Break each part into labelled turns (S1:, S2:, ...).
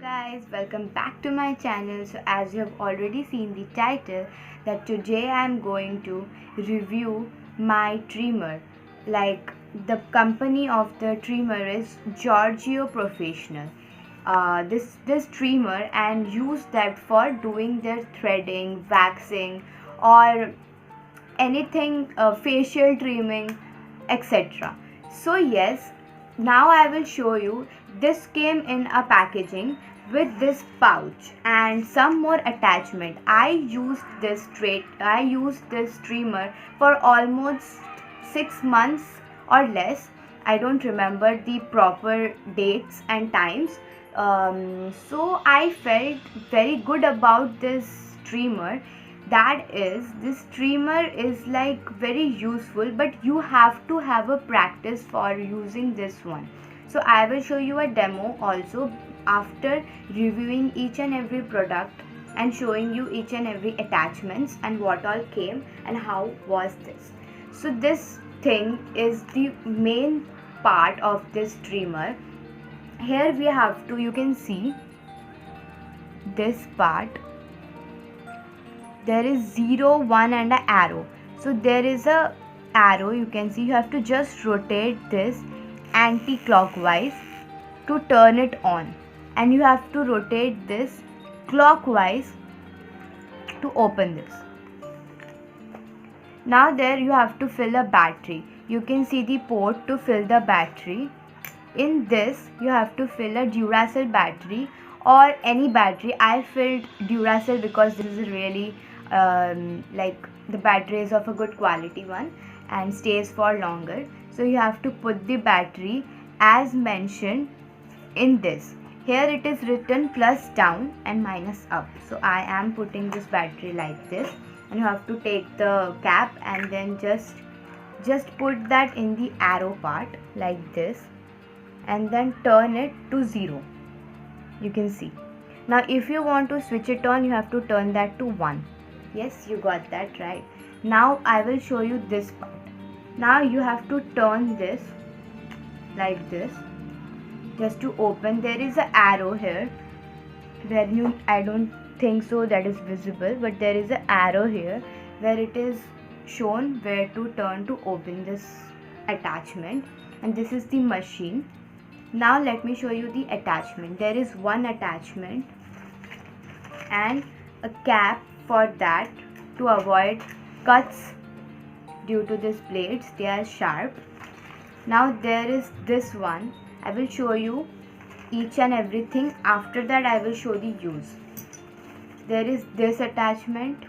S1: Guys, welcome back to my channel. So as you have already seen the title, that today I am going to review my trimmer. Like, the company of the trimmer is Giorgio Professional. This trimmer, and use that for doing their threading, waxing, or anything, facial trimming, etc. So yes, now I will show you. This came in a packaging with this pouch and some more attachment. I used this trimmer for almost 6 months or less. I don't remember the proper dates and times. So I felt very good about this trimmer. That is, this trimmer is like very useful, but you have to have a practice for using this one. So I will show you a demo also after reviewing each and every product and showing you each and every attachments and what all came and how was this. So this thing is the main part of this trimmer. Here we have to, you can see this part. There is 0, 1 and an arrow. So there is a arrow, you can see. You have to just rotate this anti-clockwise to turn it on, and you have to rotate this clockwise to open this. Now there you have to fill a battery. You can see the port to fill the battery. In this you have to fill a Duracell battery or any battery. I filled Duracell because this is really like the battery is of a good quality one and stays for longer. So you have to put the battery as mentioned in this. Here it is written plus down and minus up. So I am putting this battery like this, and you have to take the cap and then just put that in the arrow part like this, and then turn it to 0. You can see. Now if you want to switch it on, you have to turn that to 1. Yes, you got that right. Now I will show you this part. Now you have to turn this like this just to open. There is an arrow here where I don't think so that is visible, but there is an arrow here where it is shown where to turn to open this attachment, and this is the machine. Now let me show you the attachment. There is one attachment and a cap for that to avoid cuts due to these blades, they are sharp. Now there is this one. I will show you each and everything. After that I will show the use. There is this attachment.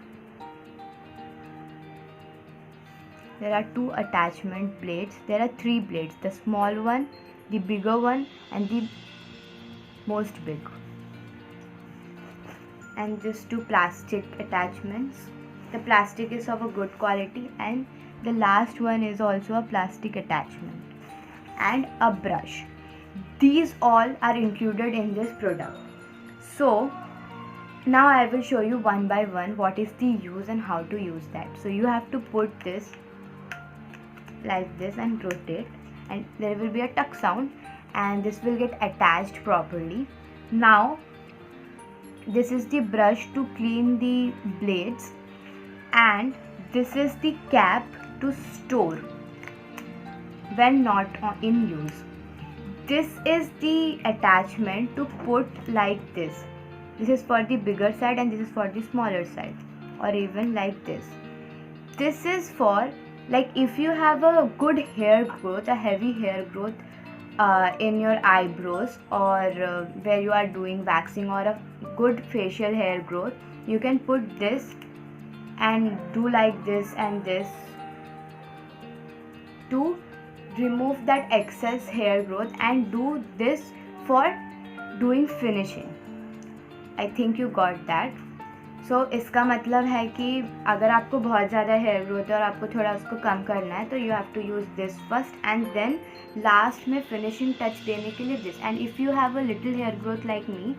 S1: There are 2 attachment blades. There are 3 blades, the small one, the bigger one, and the most big. And these 2 plastic attachments. The plastic is of a good quality, and the last one is also a plastic attachment, and a brush. These all are included in this product. So now I will show you one by one what is the use and how to use that. So you have to put this like this and rotate, and there will be a tuck sound, and this will get attached properly. Now this is the brush to clean the blades, and this is the cap to store when not in use. This is the attachment to put like this. This is for the bigger side and this is for the smaller side, or even like this. This is for, like, if you have a good hair growth, a heavy hair growth in your eyebrows, or where you are doing waxing, or a good facial hair growth, you can put this and do like this and this to remove that excess hair growth, and do this for doing finishing. I think you got that. So इसका मतलब है कि अगर आपको बहुत ज़्यादा hair growth है और आपको थोड़ा उसको कम करना है, तो you have to use this first and then last में फिनिशिंग टच देने के लिए this. And if you have a little hair growth like me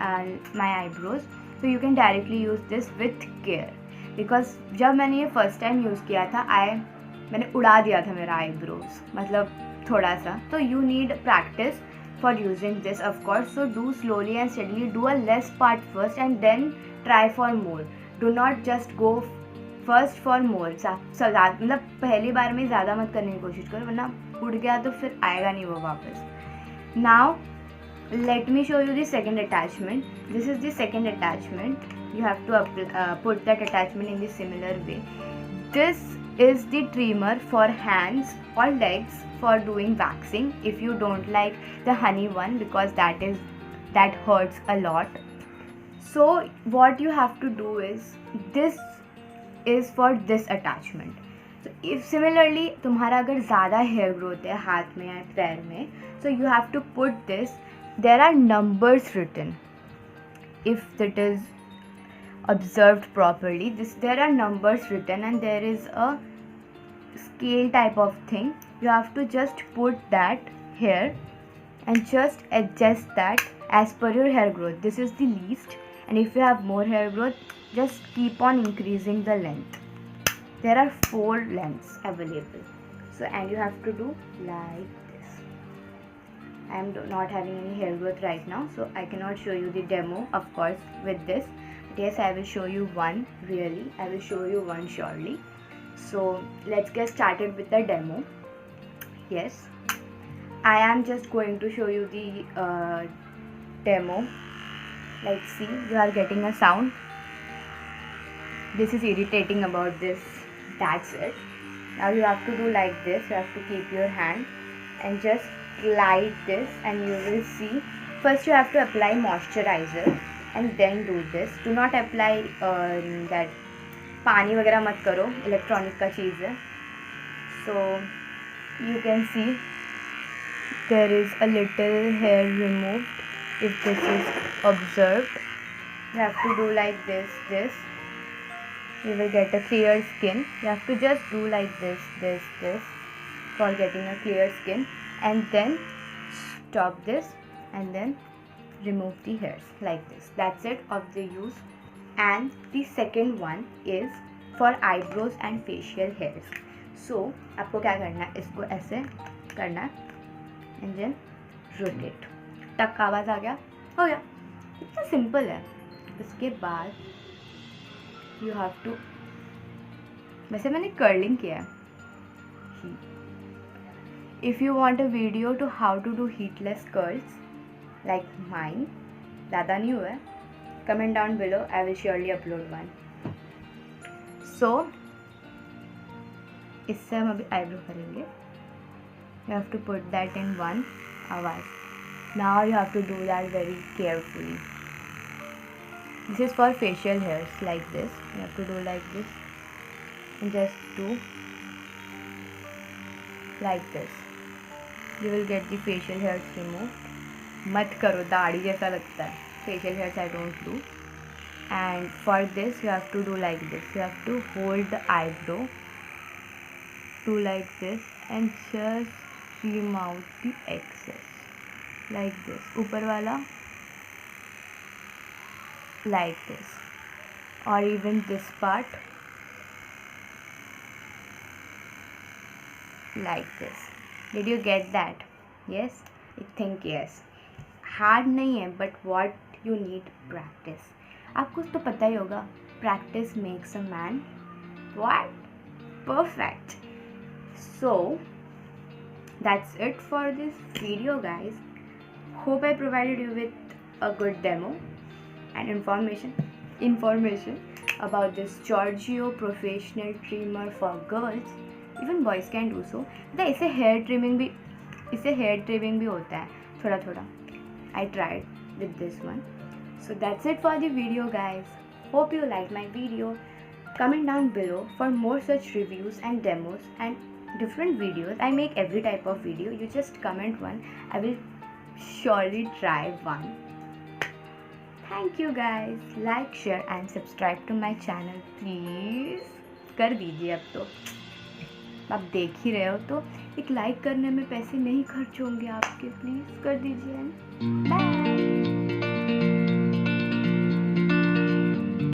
S1: and my eyebrows, so you can directly use this with care. Because जब मैंने ये first time use किया था, मैंने उड़ा दिया था मेरा आईब्रोज, मतलब थोड़ा सा. तो you need practice for using this, of course. So do slowly and steadily. Do a less part first and then try for more. Do not just go first for more. मतलब पहली बार में ज़्यादा मत करने की कोशिश करो, वरना उड़ गया तो फिर आएगा नहीं वो वापस. Now let me show you the second attachment. This is the second attachment. You have to put that attachment in the similar way. This is the trimmer for hands or legs for doing waxing, if you don't like the honey one, because that hurts a lot. So what you have to do is, this is for this attachment. So if similarly तुम्हारा अगर ज़्यादा hair growth है हाथ में या पैर में, so you have to put this. There are numbers written, if it is observed properly. There are numbers written and there is a scale type of thing. You have to just put that here and just adjust that as per your hair growth. This is the least, and if you have more hair growth, just keep on increasing the length. There are 4 lengths available. So, and you have to do like this. I am not having any hair growth right now, so I cannot show you the demo, of course, with this. But yes, I will show you one. Really, I will show you one surely. So let's get started with the demo. Yes, I am just going to show you the demo. Like, see, you are getting a sound. This is irritating about this. That's it. Now you have to do like this. You have to keep your hand and just glide this, and you will see. First you have to apply moisturizer and then do this. Do not apply that पानी वगैरह मत करो, electronic का चीज़ है. So you can see there is a little hair removed. If this is observed, you have to do like this. You will get a clear skin. You have to just do like this for getting a clear skin, and then stop this and then remove the hairs like this. That's it of the use. And the second one is for eyebrows and facial hairs. So आपको क्या करना है, इसको ऐसे करना है and then rotate. टक का आवाज़ आ गया, हो गया. इतना सिंपल है. उसके बाद you have to, वैसे मैंने कर्लिंग किया है. If you want a video to how to do heatless curls like mine, ज़्यादा नहीं हुआ है, comment down below. I will surely upload one. So इससे हम अभी eyebrow करेंगे. You have to put that in one hour. Now you have to do that very carefully. This is for facial hairs like this. You have to do like this and just do like this. You will get the facial hairs removed. मत करो, दाढ़ी जैसा लगता है. Facial hairs I don't do. And for this you have to do like this. You have to hold the eyebrow, do like this and just trim out the excess like this. ऊपर वाला like this, or even this part like this. Did you get that? Yes, I think yes. Hard नहीं है, but what you need practice. आपको तो पता ही होगा, practice makes a man what? Perfect. So that's it for this video, guys. Hope I provided you with a good demo and information about this Giorgio professional trimmer for girls. Even boys can do so. इससे hair trimming भी होता है थोड़ा थोड़ा. I tried with this one. So that's it for the video, guys. Hope you liked my video. Comment down below for more such reviews and demos and different videos. I make every type of video. You just comment one. I will surely try one. Thank you, guys. Like, share and subscribe to my channel, please. कर दीजिए अब तो. आप देख ही रहे हो तो एक लाइक करने में पैसे नहीं खर्च होंगे आपके. प्लीज़ कर दीजिए. बाय.